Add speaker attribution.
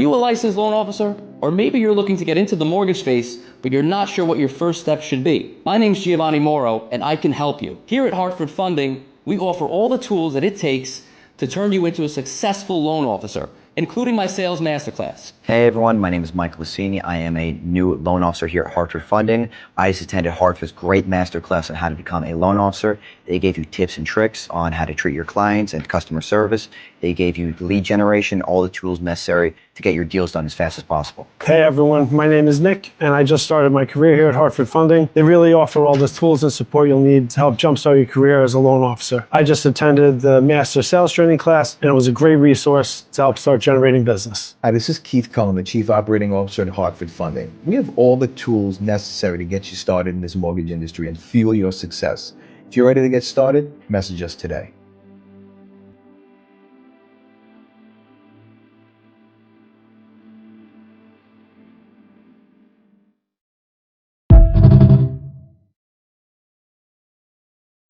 Speaker 1: you a licensed loan officer? Or maybe you're looking to get into the mortgage space, but you're not sure what your first step should be. My name's Giovanni Moro, and I can help you. Here at Hartford Funding, we offer all the tools that it takes to turn you into a successful loan officer, including my sales masterclass.
Speaker 2: Hey everyone, my name is Michael Lucini. I am a new loan officer here at Hartford Funding. I just attended Hartford's great masterclass on how to become a loan officer. They gave you tips and tricks on how to treat your clients and customer service. They gave you lead generation, all the tools necessary to get your deals done as fast as possible.
Speaker 3: Hey everyone, my name is Nick, and I just started my career here at Hartford Funding. They really offer all the tools and support you'll need to help jumpstart your career as a loan officer. I just attended the Master Sales Training class, and it was a great resource to help start generating business.
Speaker 4: Hi, this is Keith Cullen, the Chief Operating Officer at Hartford Funding. We have all the tools necessary to get you started in this mortgage industry and fuel your success. If you're ready to get started, message us today.